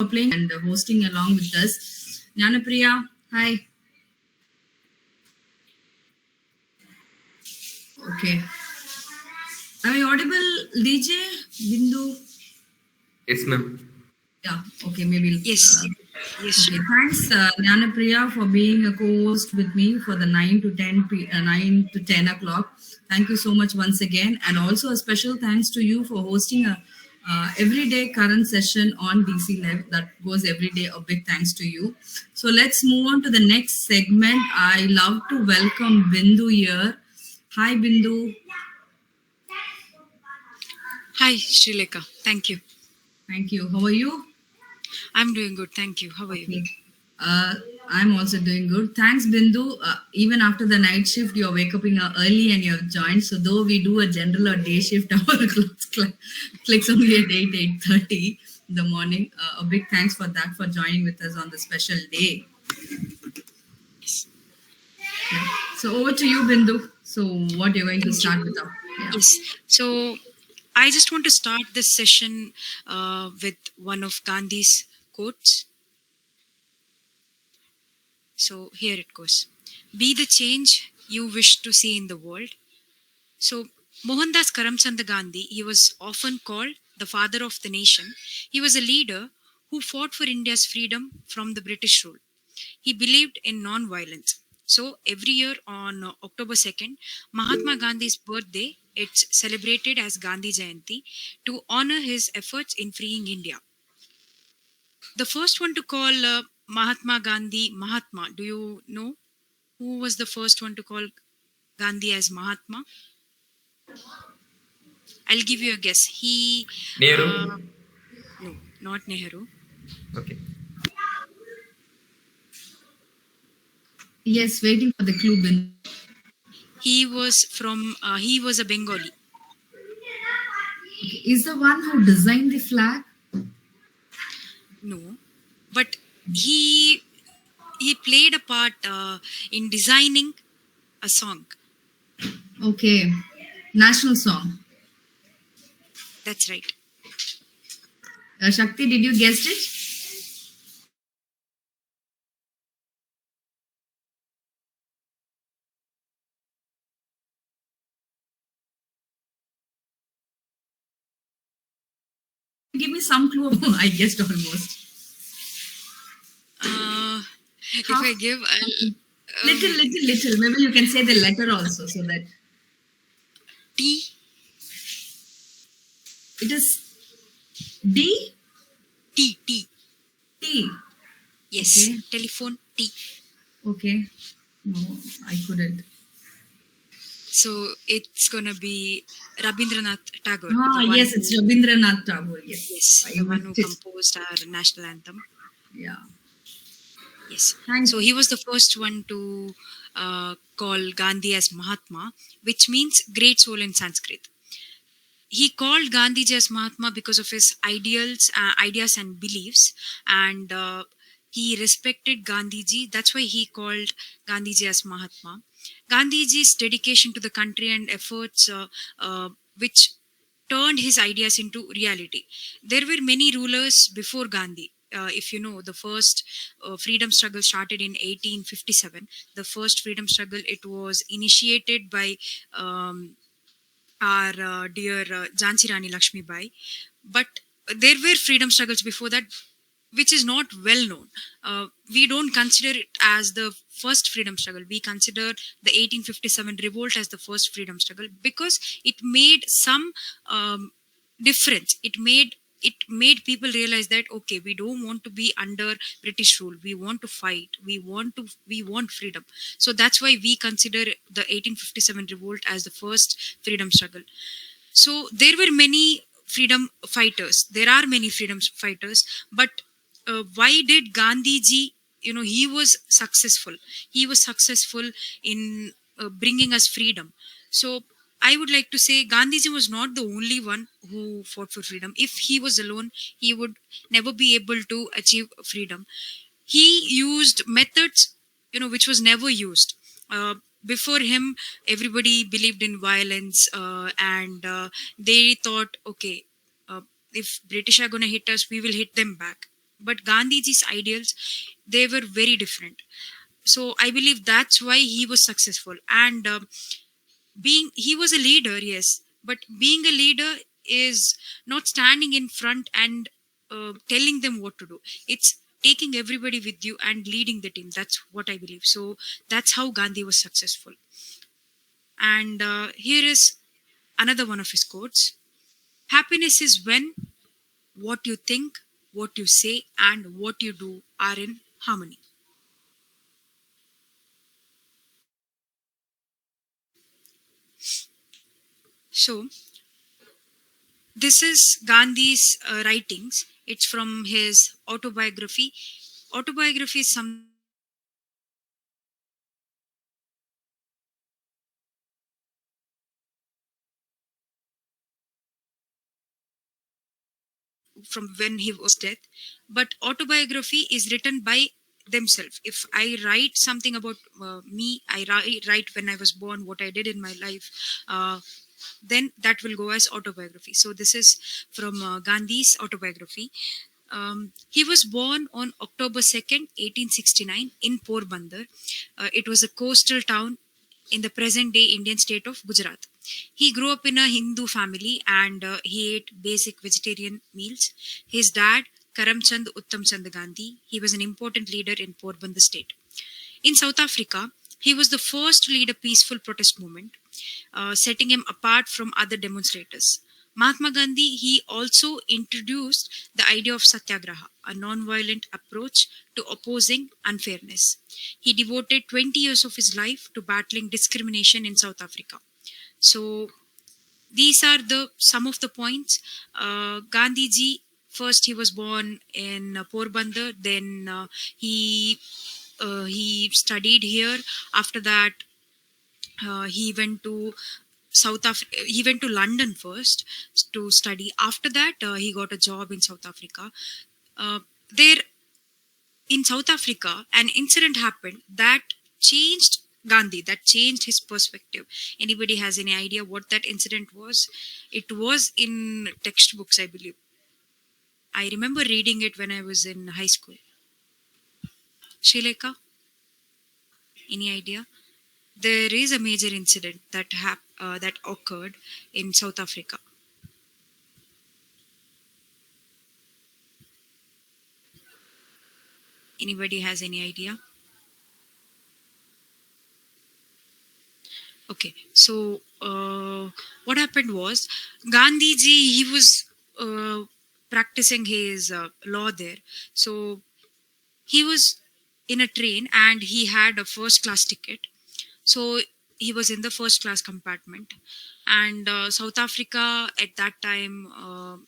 playing and hosting along with us. Jnanapriya, hi. Okay. Am I audible, DJ? Bindu? Yes, ma'am. Yeah, okay, maybe. Yes. Yes. Okay, thanks, Jnanapriya, for being a co-host with me for the 9 to 10 o'clock. Thank you so much once again. And also a special thanks to you for hosting a everyday current session on DC Live that goes every day. A big thanks to you. So let's move on to the next segment. I love to welcome Bindu here. Hi, Bindu. Hi, Srilekha. Thank you. Thank you. How are you? I'm doing good. Thank you. How are you? Uh, I'm also doing good. Thanks, Bindu. Even after the night shift, you're waking up early and you've joined. So though we do a general or day shift, our clicks only at 8:30 in the morning. A big thanks for that, for joining with us on the special day. Yes. Yeah. So over to you, Bindu. So what you're going to start with? Yes. So I just want to start this session with one of Gandhi's quotes. So here it goes. Be the change you wish to see in the world. So Mohandas Karamchand Gandhi, he was often called the father of the nation. He was a leader who fought for India's freedom from the British rule. He believed in non-violence. So every year on October 2nd, Mahatma Gandhi's birthday, it's celebrated as Gandhi Jayanti to honor his efforts in freeing India. The first one to call Mahatma Gandhi Mahatma, do you know who was the first one to call Gandhi as Mahatma? I'll give you a guess. Nehru. No, not Nehru. Okay. Yes, waiting for the clue, Bindu. He was a Bengali. Okay. Is the one who designed the flag? No, but he played a part in designing a song. Okay. National song. That's right. Shakti, did you guess it? Give me some clue. I guessed almost. If I give Little. Maybe you can say the letter also, so that T. it is D. T. T. Yes. Okay. Telephone T. Okay. No, I couldn't. So it's gonna be Rabindranath Tagore. Yes, it's Rabindranath Tagore. Yes. Yes, the one who composed our national anthem. Yeah. Yes. So he was the first one to call Gandhi as Mahatma, which means great soul in Sanskrit. He called Gandhiji as Mahatma because of his ideas and beliefs, and he respected Gandhiji. That's why he called Gandhiji as Mahatma. Gandhiji's dedication to the country and efforts which turned his ideas into reality. There were many rulers before Gandhi. If you know, the first freedom struggle started in 1857. The first freedom struggle, it was initiated by our dear Jhansi Rani Lakshmi Bai. But there were freedom struggles before that, which is not well known. We don't consider it as the first freedom struggle. We consider the 1857 revolt as the first freedom struggle because it made some difference. It made people realize that okay, we don't want to be under British rule. We want to fight. We want freedom. So that's why we consider the 1857 revolt as the first freedom struggle. So there were many freedom fighters. There are many freedom fighters, but why did Gandhiji? He was successful. He was successful in bringing us freedom. So I would like to say Gandhiji was not the only one who fought for freedom. If he was alone, he would never be able to achieve freedom. He used methods, which was never used. Before him, everybody believed in violence, and they thought, okay, if British are going to hit us, we will hit them back. but Gandhiji's ideals, they were very different. So I believe that's why he was successful. And being he was a leader, yes, but being a leader is not standing in front and telling them what to do. It's taking everybody with you and leading the team. That's what I believe. So that's how Gandhi was successful. And here is another one of his quotes: happiness is when what you think, what you say, and what you do are in harmony. So this is Gandhi's writings. It's from his autobiography. Autobiography is some from when he was dead, but autobiography is written by themselves. If I write something about me, write when I was born, what I did in my life, then that will go as autobiography. So this is from Gandhi's autobiography. He was born on October 2nd, 1869 in Porbandar. It was a coastal town in the present day Indian state of Gujarat. He grew up in a Hindu family and he ate basic vegetarian meals. His dad, Karamchand Uttamchand Gandhi, he was an important leader in Porbandar state. In South Africa, he was the first to lead a peaceful protest movement, setting him apart from other demonstrators. Mahatma Gandhi, he also introduced the idea of satyagraha, a non-violent approach to opposing unfairness. He devoted 20 years of his life to battling discrimination in South Africa. So these are the some of the points. Gandhiji, first he was born in Porbandar, then he studied here. After that, he went to he went to London first to study. After that, he got a job in South Africa. There in South Africa, an incident happened that changed Gandhi, that changed his perspective. Anybody has any idea what that incident was? It was in textbooks, I believe. I remember reading it when I was in high school. Shileka, any idea? There is a major incident that occurred in South Africa. Anybody has any idea? Okay, so what happened was Gandhiji, he was practicing his law there. So he was in a train and he had a first class ticket. So he was in the first class compartment. And South Africa at that time,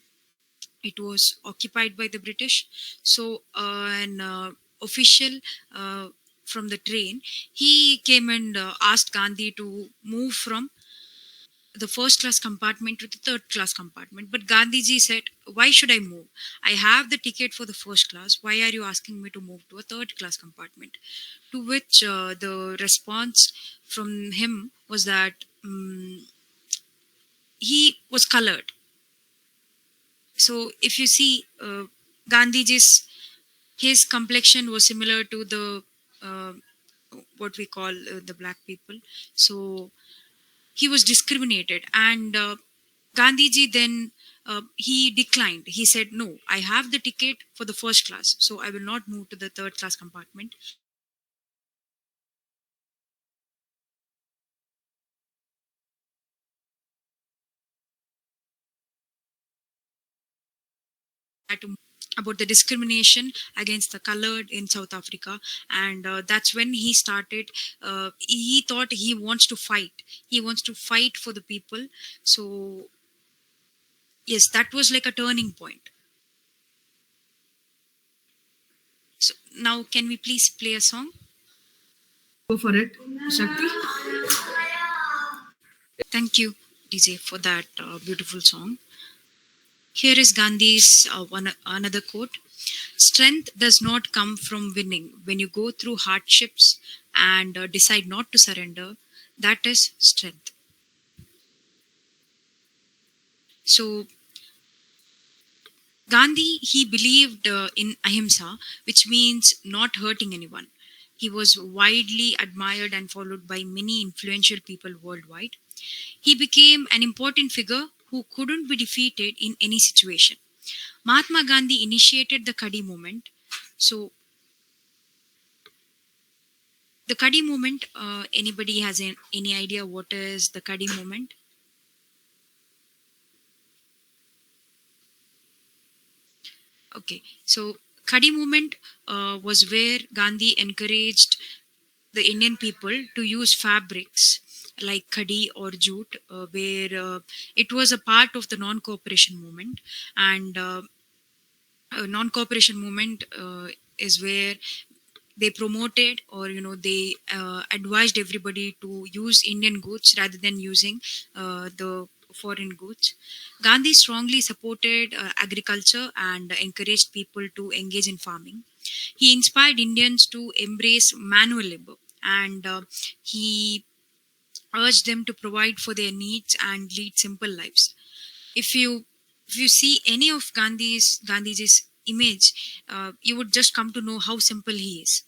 it was occupied by the British. So an official from the train, he came and asked Gandhi to move from the first class compartment to the third class compartment. But Gandhiji said, why should I move? I have the ticket for the first class. Why are you asking me to move to a third class compartment? To which the response from him was that he was colored. So if you see Gandhiji's, his complexion was similar to the what we call the black people. So he was discriminated, and Gandhiji then he declined. He said, no, I have the ticket for the first class, so I will not move to the third class compartment. About the discrimination against the colored in South Africa, and that's when he started. He thought he wants to fight. He wants to fight for the people. So yes, that was like a turning point. So now, can we please play a song? Go for it, Shakti. Thank you, DJ, for that beautiful song. Here is Gandhi's another quote: strength does not come from winning. When you go through hardships and decide not to surrender, that is strength. So Gandhi, he believed in ahimsa, which means not hurting anyone. He was widely admired and followed by many influential people worldwide. He became an important figure who couldn't be defeated in any situation. Mahatma Gandhi initiated the Kadi movement. So, the Kadi movement, anybody has any idea what is the Kadi movement? Okay, so Khadi movement was where Gandhi encouraged the Indian people to use fabrics like khadi or jute, where it was a part of the non-cooperation movement, and non-cooperation movement is where they promoted, or they advised everybody to use Indian goods rather than using the foreign goods. Gandhi strongly supported agriculture and encouraged people to engage in farming. He inspired Indians to embrace manual labor, and he urged them to provide for their needs and lead simple lives. If you if you see any of Gandhiji's image, you would just come to know how simple he is.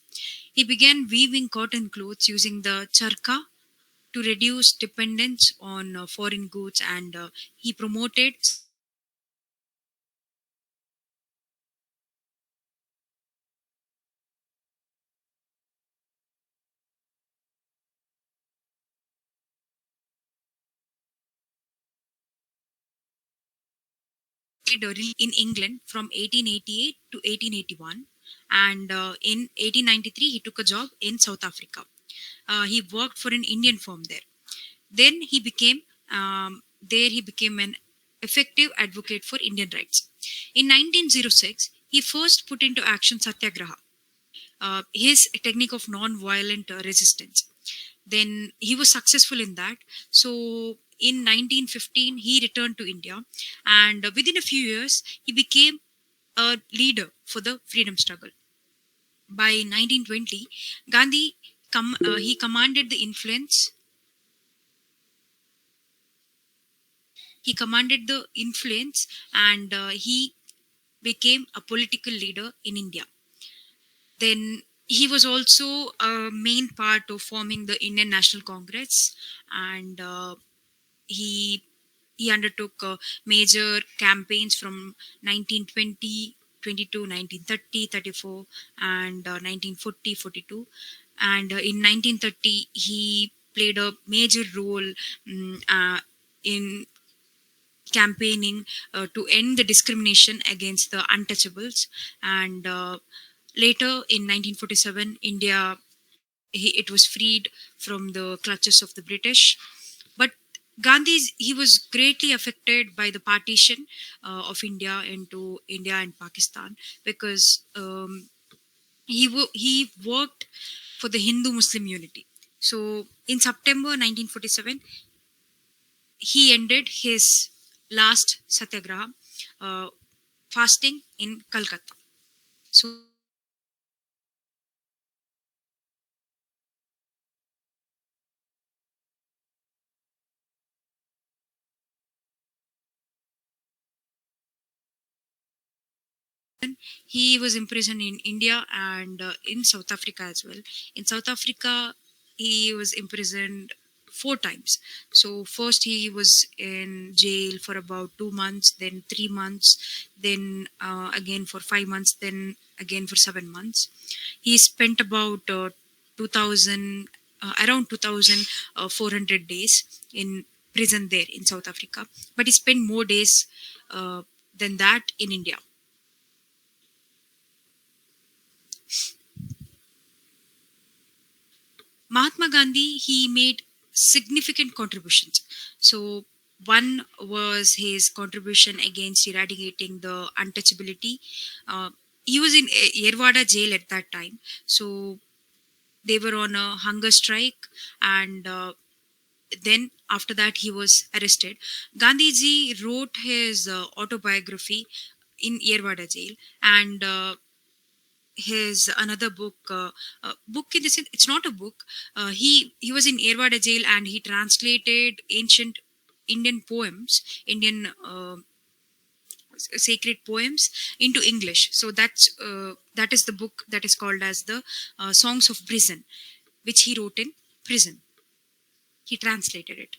He began weaving cotton clothes using the charka to reduce dependence on foreign goods, and he promoted in England from 1888 to 1881, and in 1893 he took a job in South Africa. He worked for an Indian firm there. Then he became an effective advocate for Indian rights. In 1906, he first put into action satyagraha, his technique of non-violent resistance. Then he was successful in that. So in 1915, he returned to India, and within a few years, he became a leader for the freedom struggle. By 1920, Gandhi he commanded the influence. He commanded the influence, and he became a political leader in India. Then he was also a main part of forming the Indian National Congress, and he he undertook major campaigns from 1920 22, 1930, 34, and 1940, 42. And in 1930, he played a major role in campaigning to end the discrimination against the untouchables. And later in 1947, India, it was freed from the clutches of the British. But he was greatly affected by the partition of India into India and Pakistan, because he worked for the Hindu Muslim unity. So in September 1947, he ended his last satyagraha, uh, fasting in Calcutta. So he was imprisoned in India and in South Africa as well. In South Africa, he was imprisoned 4 times. So first he was in jail for about 2 months, then 3 months, then again for 5 months, then again for 7 months. He spent about 2000, around 2,400 days in prison there in South Africa. But he spent more days than that in India. Mahatma Gandhi, he made significant contributions. So one was his contribution against eradicating the untouchability. He was in Yerwada jail at that time. So they were on a hunger strike, and then after that he was arrested. Gandhiji wrote his autobiography in Yerwada jail, and his another book in the sense it's not a book. He was in Yerwada jail, and he translated ancient Indian poems, Indian sacred poems into English. So that is the book that is called as the Songs of Prison, which he wrote in prison. He translated it.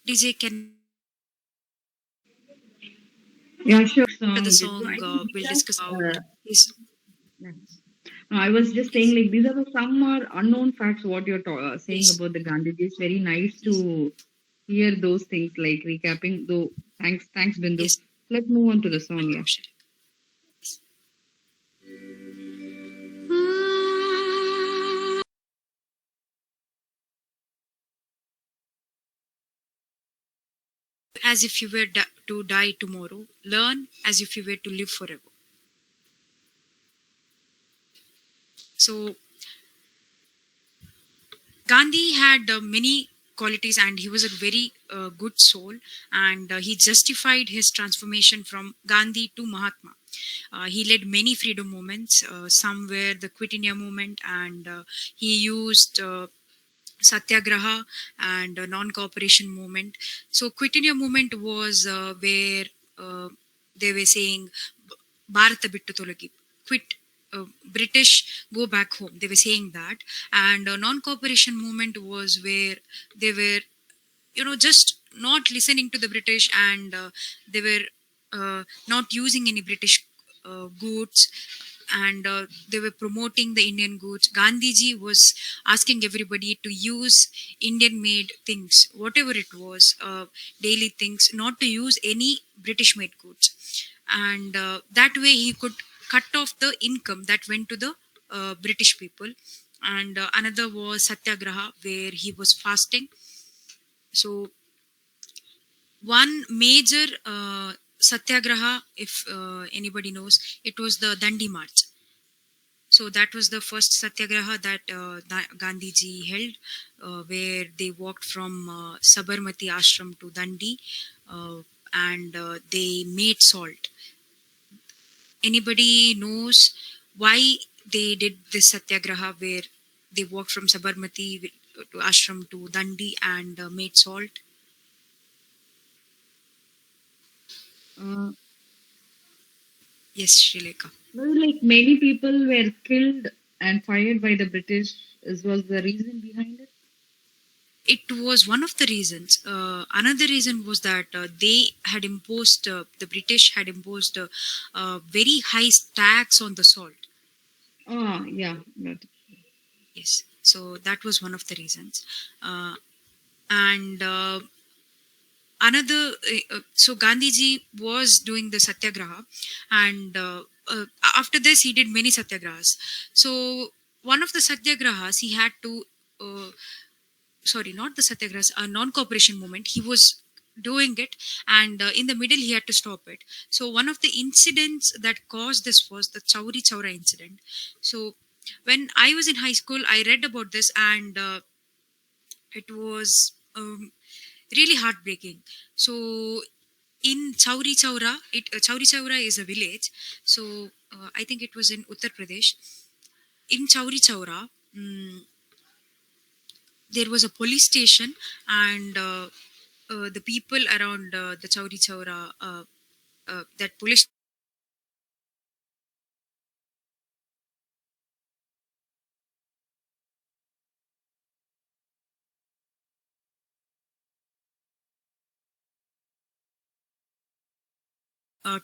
DJ, can Yeah, sure. the Song. So song I think we'll these discuss about are, his. yes. No, I was just saying, Yes, like, these are some are unknown facts. What you're saying yes, about the Gandhiji, it's very nice yes, to hear those things, like recapping. Though, thanks, Bindu. yes. Let's move on to the song. Welcome, Yeah. Shri. As if you were to die tomorrow, learn as if you were to live forever. So Gandhi had many qualities, and he was a very good soul, and he justified his transformation from Gandhi to Mahatma. He led many freedom movements. Some were the Quit India movement, and he used Satyagraha and non-cooperation movement. So Quit India movement was where uh, they were saying Bharata bittu tolagi, quit British, go back home. They were saying that, and non-cooperation movement was where they were, just not listening to the British, and they were not using any British goods, and they were promoting the Indian goods. Gandhiji was asking everybody to use Indian made things, whatever it was, daily things, not to use any British made goods. And that way he could cut off the income that went to the British people. And another was Satyagraha, where he was fasting. So one major Satyagraha, if anybody knows, it was the Dandi March. So that was the first Satyagraha that Gandhiji held, where they walked from Sabarmati ashram to Dandi, and they made salt. Anybody knows why they did this Satyagraha, where they walked from Sabarmati to ashram to Dandi and made salt? Uh, Yes, Srileka. well, like many people were killed and fired by the British. Is was the reason behind it? It was one of the reasons. Another reason was that the British had imposed very high tax on the salt. Ah, yeah. Yes, so that was one of the reasons. And another, so Gandhiji was doing the satyagraha, and after this he did many satyagrahas. So one of the satyagrahas he had to. Sorry, not the satyagrahas, a non-cooperation movement. He was doing it, and in the middle he had to stop it. So one of the incidents that caused this was the Chauri Chaura incident. So when I was in high school, I read about this, and it was really heartbreaking. So in Chauri Chaura, Chauri Chaura is a village. So I think it was in Uttar Pradesh. In Chauri Chaura, there was a police station, and the people around the Chauri Chaura, that police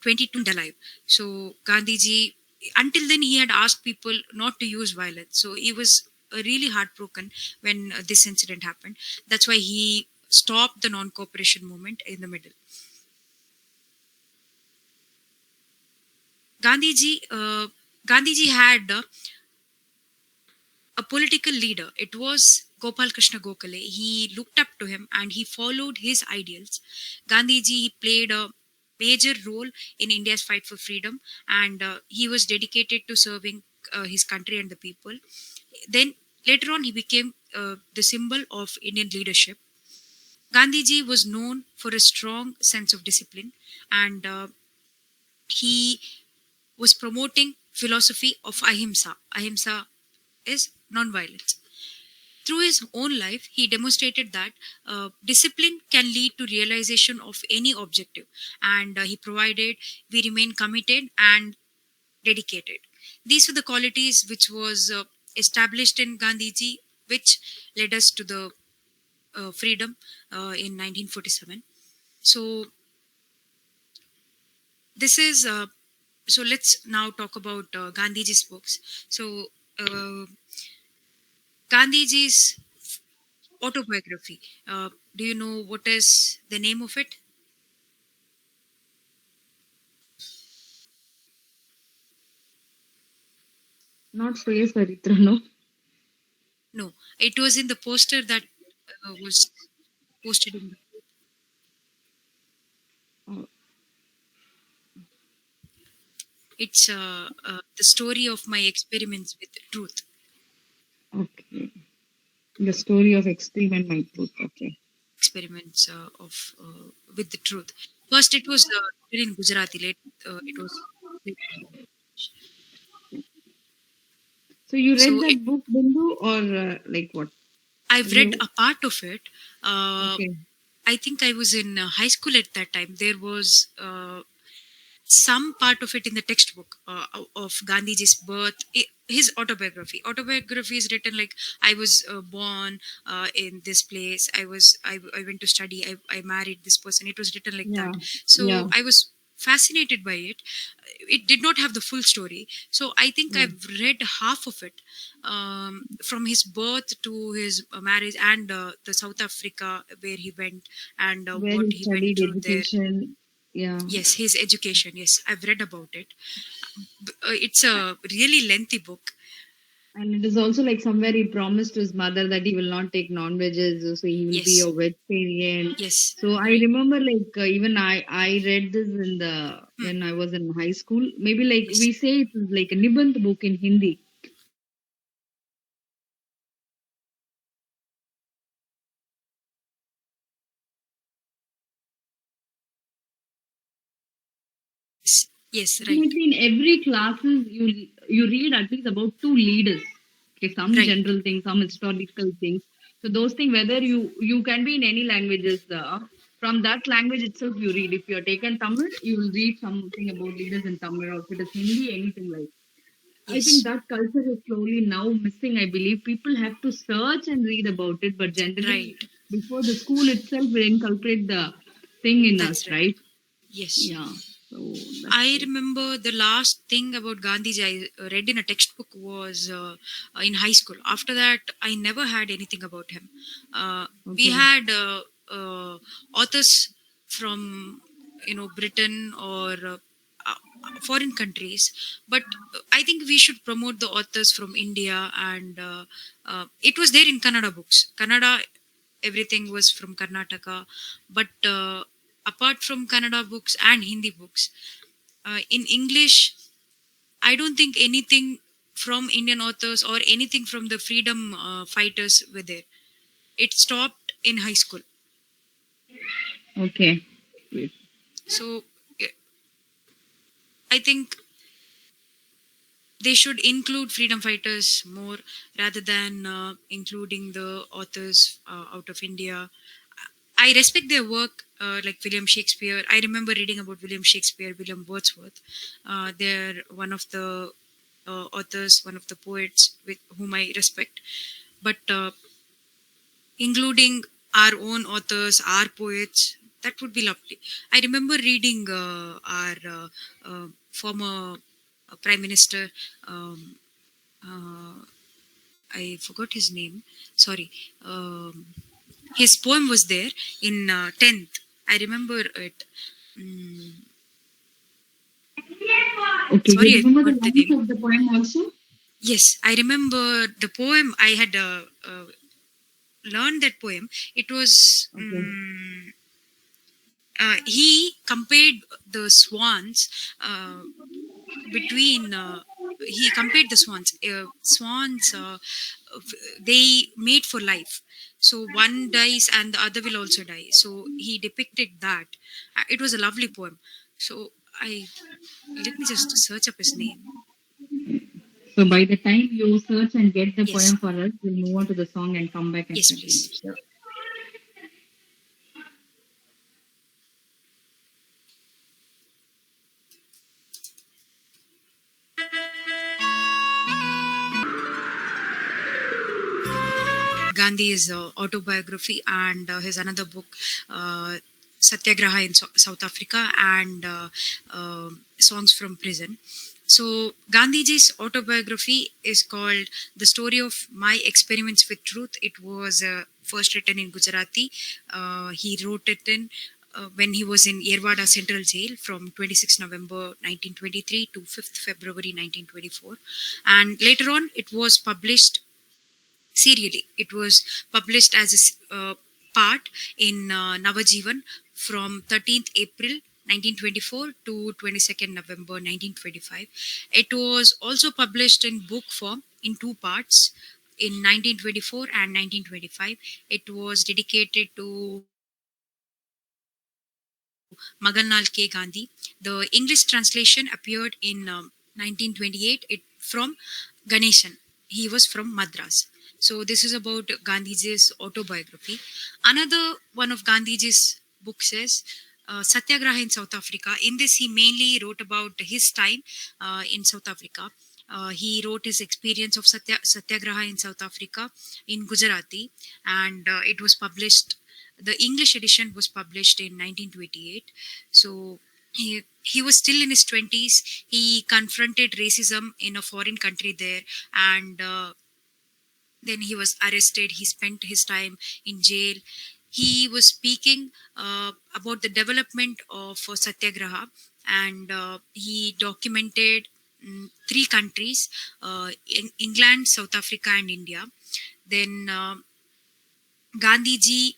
22 alive. So Gandhiji, until then, he had asked people not to use violence. So he was really heartbroken when this incident happened. That's why he stopped the non-cooperation movement in the middle. Gandhiji, Gandhiji had a political leader. It was Gopal Krishna Gokhale. He looked up to him and he followed his ideals. Gandhiji played a major role in India's fight for freedom, and he was dedicated to serving his country and the people. Then later on, he became the symbol of Indian leadership. Gandhiji was known for a strong sense of discipline, and he was promoting philosophy of ahimsa. Ahimsa is non-violence. Through his own life, he demonstrated that discipline can lead to realization of any objective, and he provided we remain committed and dedicated. These were the qualities which was established in Gandhiji, which led us to the freedom in 1947. So this is so let's now talk about Gandhiji's books. So Gandhiji's autobiography. Do you know what is the name of it? Not Shreyas Haritra, no. No, it was in the poster that was posted in. Oh, It's the story of my experiments with truth. okay. The story of extreme and my truth. Okay. Experiments of with the truth. First, it was written in Gujarati. Later, it was. So you read So that book, Bindu, or like what? I've read You a part of it. okay? I think I was in high school at that time. There was some part of it in the textbook of Gandhiji's birth, his autobiography. Autobiography is written like I was born in this place. I went to study. I married this person. It was written like that. Yeah, yeah, So I was fascinated by it. It did not have the full story. So I think yeah. I've read half of it, from his birth to his marriage and the South Africa where he went and Where what he he went studied through there. education. Yeah, Yes, his education. Yes, I've read about it. It's a really lengthy book. and it is also like somewhere he promised to his mother that he will not take non-veggies, so he will be Yes, a vegetarian. yes, So I right. remember like even I read this in the Hmm. when I was in high school. Maybe like Yes, we say it is like a Nibandh book in Hindi. yes, yes, right, Definitely in every classes you read at least about two leaders. Okay, some right. general things, some historical things. So those things, whether you can be in any languages, from that language itself you read. If you're taken Tamil, you will read something about leaders in Tamil, or if it is Hindi, anything like. I think Yes, that culture is slowly now missing. I believe people have to search and read about it, but generally right. before the school itself will inculcate the thing in us, That's right. right? Yes. Yeah. So that's I it. remember the last thing about Gandhiji I read in a textbook was in high school. After that, I never had anything about him. We Okay. had authors from Britain or foreign countries, but I think we should promote the authors from India, and it was there in Kannada books. Kannada, everything was from Karnataka, but apart from Kannada books and Hindi books. In English, I don't think anything from Indian authors or anything from the freedom fighters were there. It stopped in high school. Okay. Great. So I think they should include freedom fighters more rather than including the authors out of India. I respect their work, like William Shakespeare. I remember reading about William Shakespeare, William Wordsworth. They're one of the authors, one of the poets with whom I respect. But including our own authors, our poets, that would be lovely. I remember reading our former Prime Minister. Um, uh, I forgot his name. Sorry. His poem was there in 10th. I remember it. Mm, Okay. You sorry, I remember the forgot the lines name. of the poem also? Yes, I remember the poem. I had learned that poem. It was. Okay. He compared the swans between. He compared the swans. Swans, they mate for life. So one dies and the other will also die. So he depicted that. It was a lovely poem. So I let me just search up his name. So by the time you search and get the Yes. poem for us, we'll move on to the song and come back and Yes, continue. please. Sure. Gandhi's autobiography and his another book, Satyagraha in South Africa, and Songs from Prison. So Gandhiji's autobiography is called The Story of My Experiments with Truth. It was first written in Gujarati. He wrote it in when he was in Yerwada Central Jail from 26 November 1923 to 5th February 1924. And later on, it was published serially. It was published as a part in Navajivan from 13th April 1924 to 22nd November 1925. It was also published in book form in two parts in 1924 and 1925. It was dedicated to Maganlal K. Gandhi. The English translation appeared in 1928 from Ganeshan. He was from Madras. So this is about Gandhiji's autobiography. Another one of Gandhiji's books is Satyagraha in South Africa. In this, he mainly wrote about his time in South Africa. He wrote his experience of Satyagraha in South Africa in Gujarati, and it was published. The English edition was published in 1928. So he was still in his 20s. He confronted racism in a foreign country there, and then he was arrested. He spent his time in jail. He was speaking about the development of Satyagraha, and he documented three countries, in England, South Africa, and India. Then Gandhiji,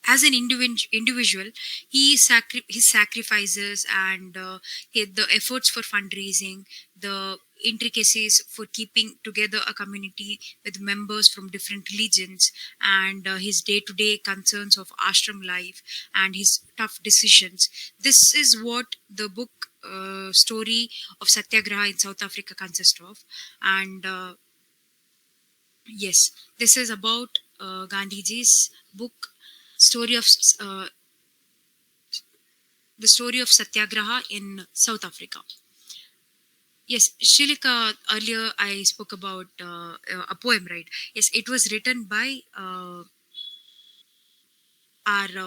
as an individual, his sacrifices and the efforts for fundraising, the intricacies for keeping together a community with members from different religions, and his day-to-day concerns of ashram life and his tough decisions. This is what the book story of Satyagraha in South Africa consists of. And yes, this is about Gandhiji's book, story of the story of Satyagraha in South Africa. Yes, Shilika, earlier I spoke about a poem, right? Yes, it was written by our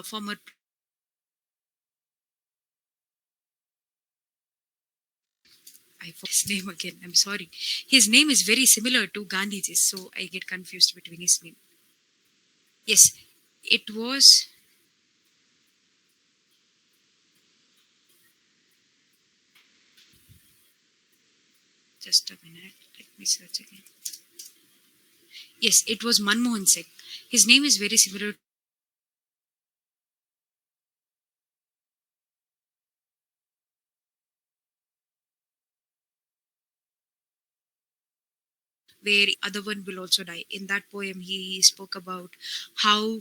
former. I forgot his name again. I'm sorry. His name is very similar to Gandhiji's, so I get confused between his name. Yes, it was. Just a minute. Let me search again. Yes, it was Manmohan Singh. His name is very similar, where other one will also die. In that poem, he spoke about how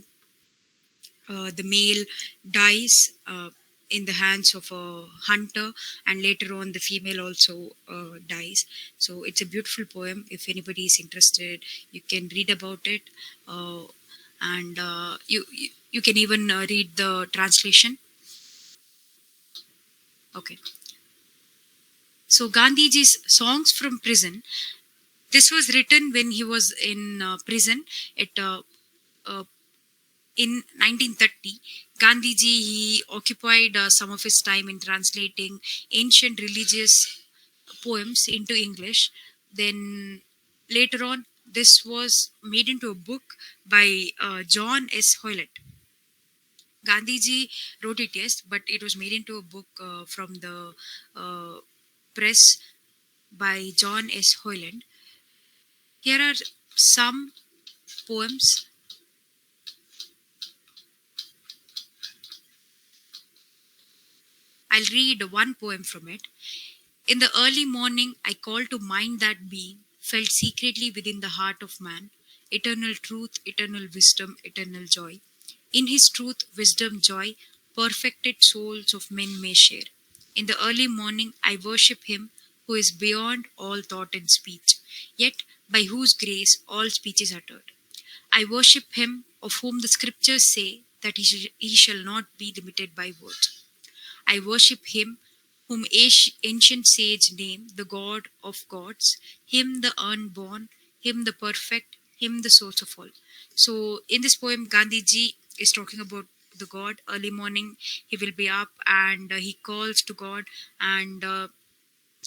the male dies in the hands of a hunter, and later on the female also dies. So it's a beautiful poem. If anybody is interested, you can read about it, and you can even read the translation. Okay. So Gandhiji's Songs from Prison. This was written when he was in prison at in 1930. Gandhiji, he occupied some of his time in translating ancient religious poems into English. Then later on, this was made into a book by John S. Hoylett. Gandhiji wrote it, yes, but it was made into a book from the press by John S. Hoyland. Here are some poems. I'll read one poem from it. In the early morning, I called to mind that being felt secretly within the heart of man, eternal truth, eternal wisdom, eternal joy. In his truth, wisdom, joy, perfected souls of men may share. In the early morning, I worship him, who is beyond all thought and speech, yet by whose grace all speech is uttered. I worship him of whom the scriptures say that he shall not be limited by words. I worship him whom ancient sage name the God of gods, him the unborn, him the perfect, him the source of all. So in this poem, Gandhiji is talking about the God. Early morning, he will be up and he calls to God, and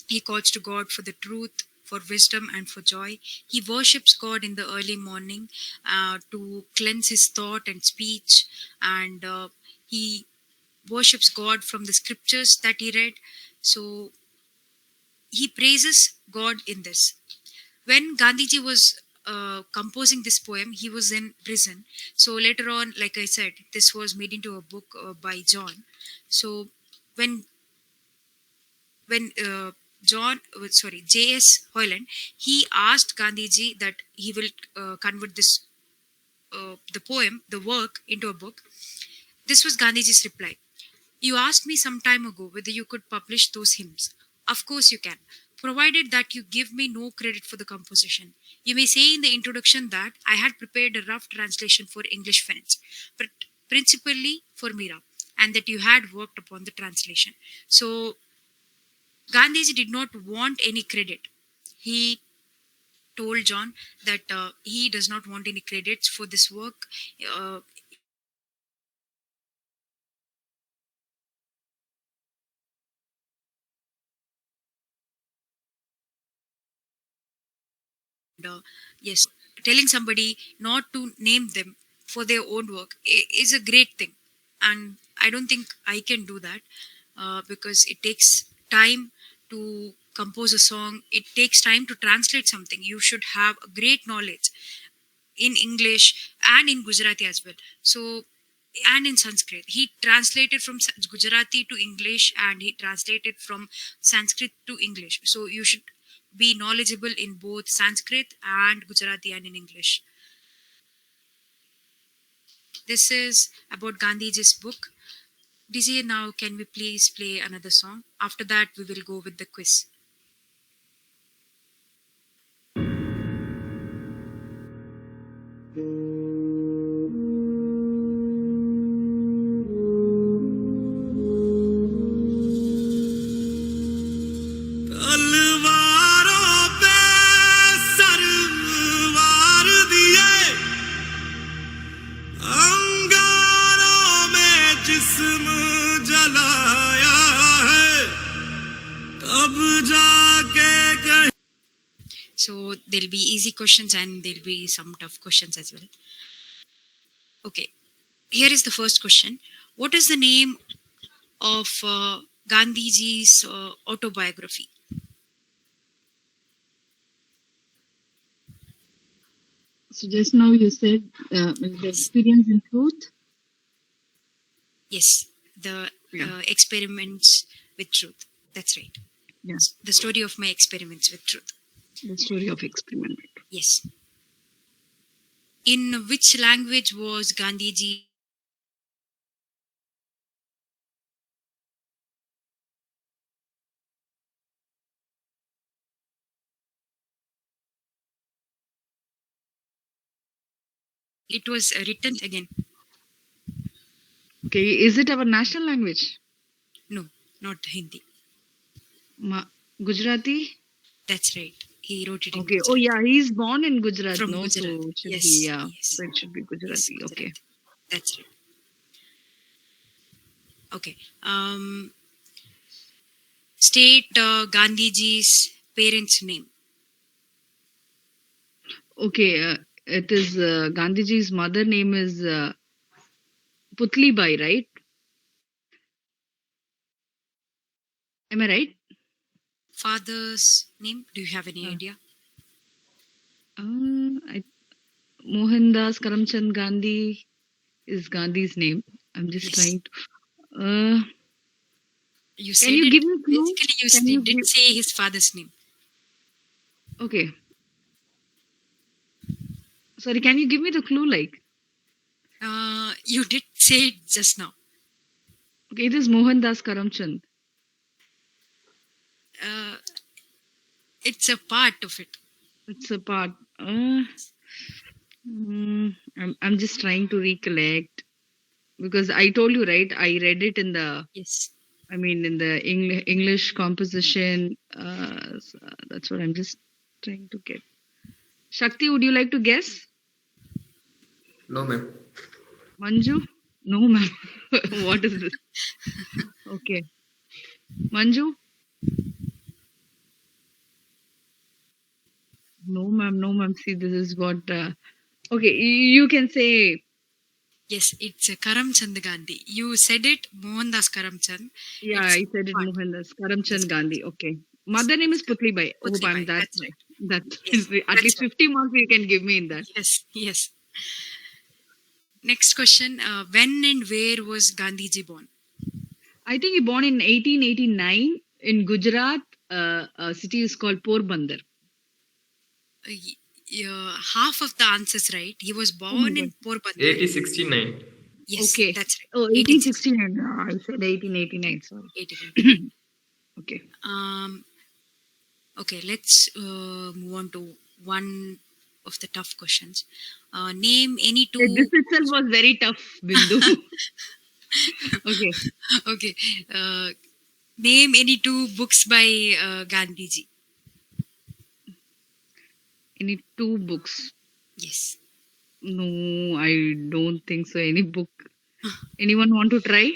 he calls to God for the truth, for wisdom, and for joy. He worships God in the early morning to cleanse his thought and speech, and he worships God from the scriptures that he read. So he praises God in this. When Gandhiji was composing this poem, he was in prison. So later on, like I said, this was made into a book by John. So when J.S. Hoyland, he asked Gandhiji that he will convert this the work into a book. This was Gandhiji's reply. You asked me some time ago whether you could publish those hymns. Of course you can, provided that you give me no credit for the composition. You may say in the introduction that I had prepared a rough translation for English friends, but principally for Meera, and that you had worked upon the translation. So Gandhiji did not want any credit. He told John that he does not want any credits for this work. Yes, telling somebody not to name them for their own work is a great thing, and I don't think I can do that because it takes time to compose a song. It takes time to translate something. You should have a great knowledge in English and in Gujarati as well. So, and in Sanskrit, he translated from Gujarati to English, and he translated from Sanskrit to English. So you should be knowledgeable in both Sanskrit and Gujarati and in English. This is about Gandhiji's book. DJ, now can we please play another song? After that, we will go with the quiz. तलवारों पे सरवार दिए, अंगारों में जिस्म जलाया है, तब जाके कहीं. So there'll be easy questions and there'll be some tough questions as well. Okay, here is the first question. What is the name of Gandhiji's autobiography? So just now you said the experience in truth. Yes, the experiments with truth. That's right. Yeah, The story of my experiments with truth. the story of experiment. Yes. In which language was Gandhiji? It was written again. Okay, is it our national language? No, not Hindi. Gujarati? That's right. He wrote it in Okay. Gujarati. Oh yeah, he's born in Gujarat. From no, Gujarat. so it should Yes, be yeah. yes. So it should be Yes, Gujarati. Okay. Gujarati. That's right. Okay. State Gandhiji's parents' name. Okay. It is Gandhiji's mother name is Putli Bai, right? Am I right? Father's name. Do you have any idea? Mohandas Karamchand Gandhi is Gandhi's name. I'm just Yes. trying to. You Can said you it. give me a clue? Basically, Can you you did give- say his father's name. Okay. Sorry, can you give me the clue? Like, You did say it just now. okay, it is Mohandas Karamchand. Uh, It's a part of it. It's a part. I'm just trying to recollect because I told you, right? I read it in the, Yes. I mean, in the English composition. So that's what I'm just trying to get. Shakti, would you like to guess? No, ma'am. Manju? No, ma'am. What is this? Okay. Manju? No, ma'am. No, ma'am. See, this is what. Okay, you can say. Yes, it's Karamchand Gandhi. You said it, Mohandas Karamchand. Yeah, It's I said it, part. Mohandas. Karamchand Yes. Gandhi. Okay. Mother name is Putli Bai. Hope Putli I'm Bai, that. that's right. That Yes, is at that's least right. 50 marks you can give me in that. Yes, yes. Next question. When and where was Gandhiji born? I think he born in 1889 in Gujarat. A city is called Porbandar. Half of the answers right. He was Oh my born in God. Porbandar. 8069. Yes, Okay. that's right. Oh, 1860. 1869. No, I said 1889. Sorry. 1889. Okay. Okay, let's move on to one of the tough questions. Name any two. This itself was very tough, Bindu. Okay. Okay. Name any two books by Gandhiji. Any two books? Yes. No, I don't think so. Any book? Anyone want to try?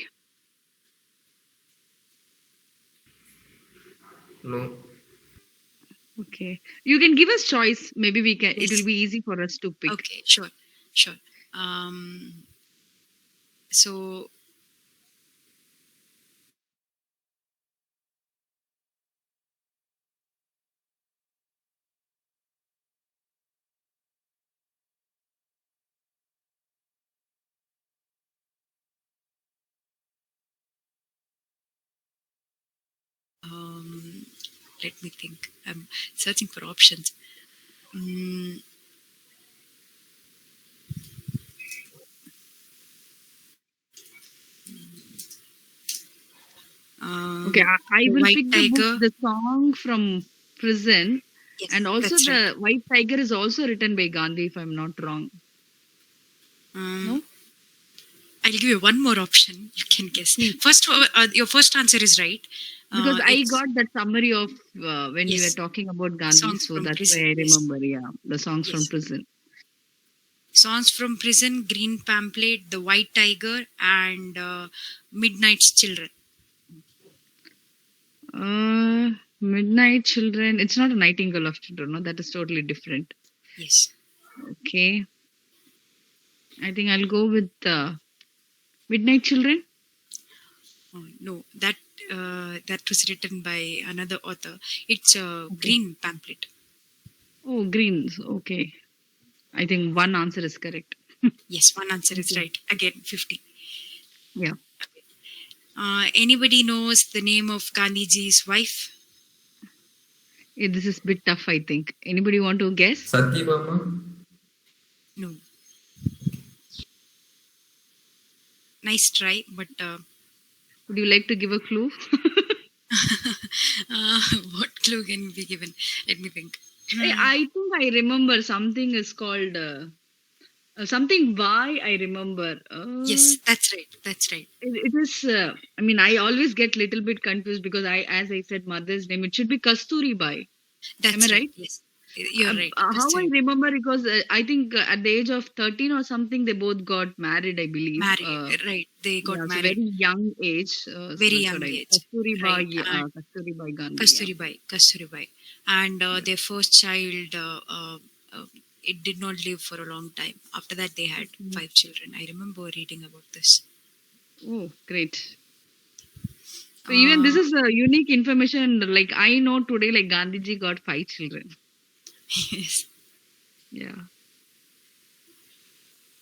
No. Okay. You can give us choice. Maybe we can. It Yes. will be easy for us to pick. Okay, sure, sure. So let me think. I'm searching for options. Mm, Okay, I The will White pick the Tiger. book, the song from Prison, Yes, and also that's the right. White Tiger is also written by Gandhi, if I'm not wrong. No? I'll give you one more option. You can guess. Please. First, your first answer is right. Because I It's got that summary of when you Yes. were talking about Gandhi, Songs so from that's Prison. why I Yes. remember. Yeah, the songs from Yes. Prison. Songs from Prison, Green Pamphlet, The White Tiger, and Midnight's Children. Midnight Children. It's not a Nightingale of Children. No, that is totally different. Yes. Okay, I think I'll go with Midnight Children. Oh, no, that was written by another author. It's a Green Pamphlet. Oh, Greens. Okay, I think one answer is correct. Yes, one answer is right. Again, 50. Yeah. Anybody knows the name of Gandhiji's wife? This is a bit tough, I think. Anybody want to guess? Satyabama. No. Nice try, but Would you like to give a clue? what clue can be given? Let me think. I think I remember something is called something why I remember. Yes, that's right. That's right. It is. I mean, I always get little bit confused because as I said, mother's name. It should be Kasturi Bai. That's Am I right? Yes, you're right. How That's I right. remember because I think at the age of 13 or something, they both got married. I believe. Married, right? They got Yeah, so married. very young age. So Very that's what young I- age. Kasturi Bai. Right, and- Kasturi Bai Gandhi. Kasturi Bai, and their first child. It did not live for a long time. After that, they had 5 children. I remember reading about this. Oh, great. So even this is a unique information. Like I know today, like Gandhiji got 5 children. Yes, Yeah.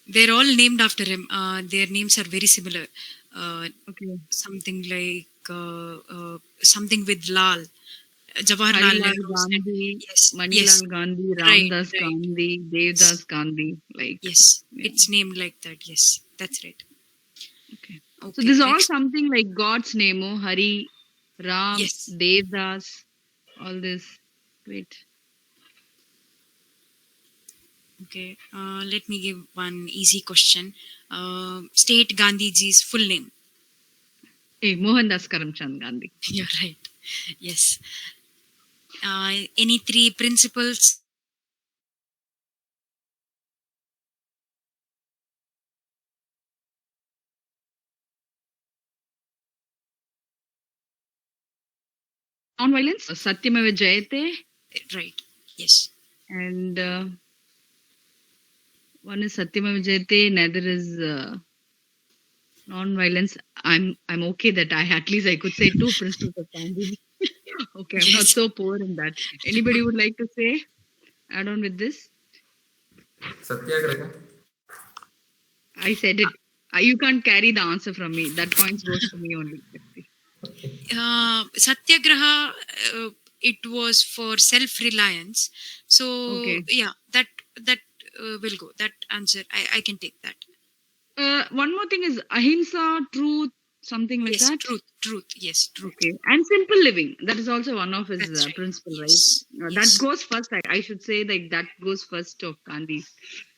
they're all named after him. Their names are very similar. Okay. Something like something with Lal. Jawaharlal Harilal Nehru. Gandhi, Yes, Manilal yes, Gandhi, Right, Ramdas right. Gandhi, Devdas Gandhi. Like yes. Yeah. It's named like that. Yes, that's right. okay. Okay, So this is all next. something like God's name. Oh, Hari, Ram, Yes. Devdas, all this. Great. Okay, let me give one easy question. State Gandhiji's full name. Hey, Mohandas Karamchand Gandhi. You're right. Yes. Any three principles? Non-violence, Satyameva Jayate, Right. Yes. and one is Satyameva Jayate, another is non-violence. I'm okay that at least I could say two principles of Gandhi. Okay, I'm not Yes. so poor in that. Anybody would like to say, add on with this? Satyagraha. I said it. You can't carry the answer from me. That points goes to me only. Satyagraha, it was for self-reliance. So Okay. yeah, that will go. That answer, I can take that. One more thing is ahimsa, truth, something like Yes, that. truth. Yes, truth. Okay, and simple living. That is also one of his That's right. principles, Yes. right? Yes. That goes first. I should say like that goes first of Gandhi's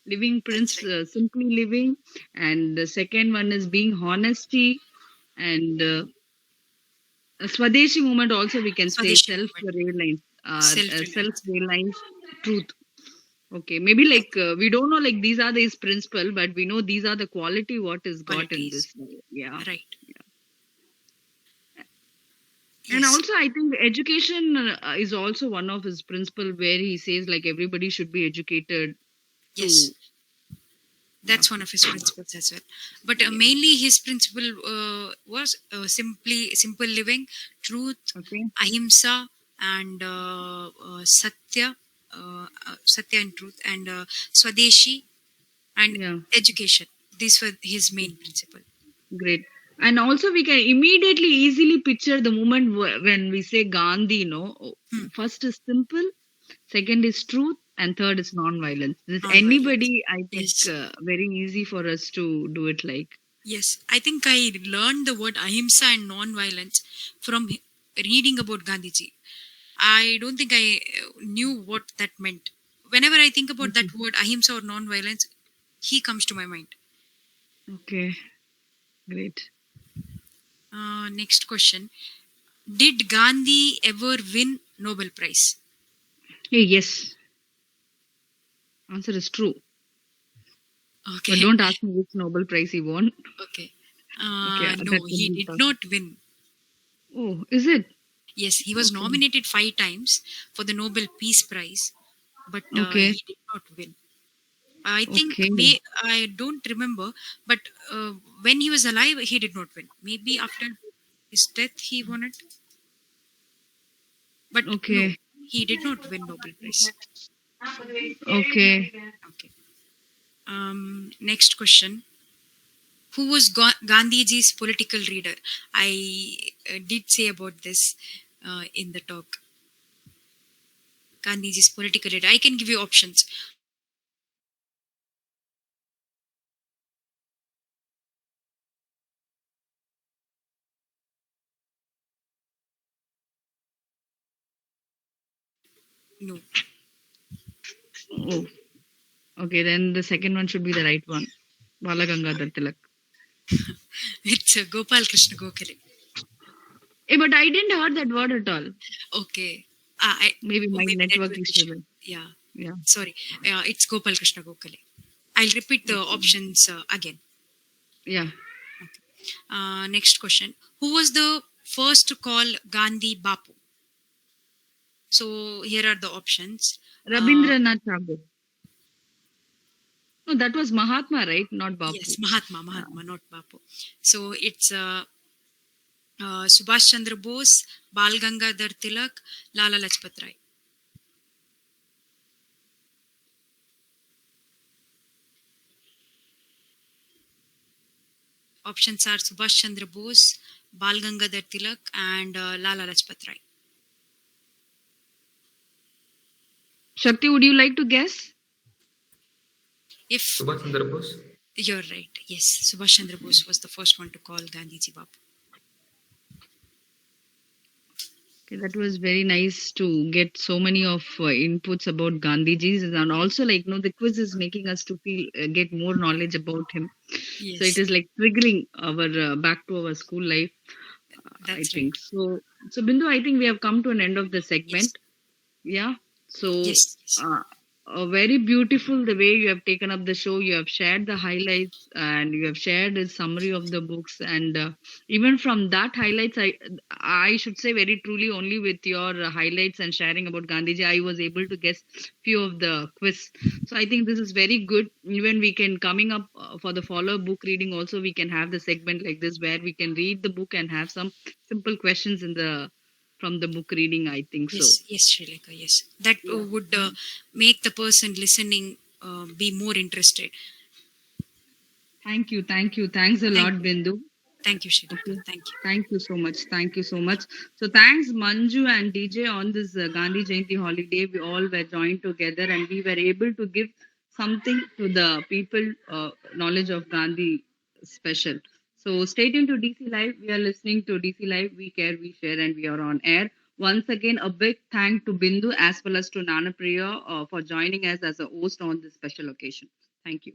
living prince, right. simply living, and the second one is being honesty, and Swadeshi movement also we can say Swadeshi movement. self-reliance, Self-reliance. self-reliance, truth. Okay, maybe like we don't know like these are these principle, but we know these are the quality what is got in Qualities. this. Yeah. Right. And Yes. also, I think education is also one of his principle where he says like everybody should be educated. Yes. That's one of his principles as well. But mainly his principle was simple living, truth, Okay. ahimsa, and satya, satya and truth, and swadeshi, and Yeah. education. These were his main principle. Great. And also, we can immediately easily picture the moment when we say Gandhi. First is simple, second is truth, and third is non-violence. This Non-violence. anybody, I think, Yes. very easy for us to do it. Like Yes, I think I learned the word ahimsa and non-violence from reading about Gandhiji. I don't think I knew what that meant. Whenever I think about that word ahimsa or non-violence, he comes to my mind. okay, great. Next question. Did Gandhi ever win Nobel Prize? Hey, yes. Answer is true. Okay. But don't ask me which Nobel Prize he won. Okay. Okay, No, that will he be did tough. not win. Oh, is it? Yes, he was nominated 5 times for the Nobel Peace Prize, but Okay. he did not win. I think Okay. I don't remember, but when he was alive, he did not win. Maybe after his death, he won it. But Okay. no, he did not win Nobel Prize. Okay. Okay. Next question. Who was Gandhiji's political leader? I did say about this in the talk. Gandhiji's political leader. I can give you options. No. Oh. Okay, then the second one should be the right one. Balagangadhar Tilak. It's Gopal Krishna Gokhale. But I didn't heard that word at all. Okay. Maybe my network is issue. stable. Yeah. Yeah. Sorry. It's Gopal Krishna Gokhale. I'll repeat the options again. Yeah. Next question. Who was the first to call Gandhi Bapu? So here are the options. Rabindranath Tagore. No, that was Mahatma, right? Not Bapu. Yes, Mahatma, not Bapu. So it's Subhash Chandra Bose, Bal Gangadhar Tilak, Lala Lajpat Rai. Options are Subhash Chandra Bose, Bal Gangadhar Tilak, and Lala Lajpat Rai. Shakti, would you like to guess? If Subhash Chandra Bose. you're right, yes, Subhash Chandra Bose was the first one to call Gandhiji Bapu. Okay, that was very nice to get so many of inputs about Gandhiji's, and also like the quiz is making us to feel get more knowledge about him. Yes, So it is like triggering our back to our school life. I that's right. think so. So Bindu, I think we have come to an end of the Yes, segment. Yeah. So yes, yes. very beautiful the way you have taken up the show. You have shared the highlights and you have shared a summary of the books, and even from that highlights, I should say very truly only with your highlights and sharing about Gandhiji, I was able to guess few of the quiz. So I think this is very good. Even we can coming up for the follow book reading also, we can have the segment like this where we can read the book and have some simple questions in the from the book reading. I think so. Yes, yes, Srilekha, yes. That would make the person listening be more interested. Thank you. Thanks a lot, Bindu. Thank you, Srilekha. Okay. Thank you. Thank you so much. Thank you so much. So thanks Manju and DJ on this Gandhi Jayanti holiday. We all were joined together and we were able to give something to the people, knowledge of Gandhi special. So stay tuned to DC Live. We are listening to DC Live. We care, we share, and we are on air. Once again, a big thank to Bindu as well as to Nana Priya for joining us as a host on this special occasion. Thank you.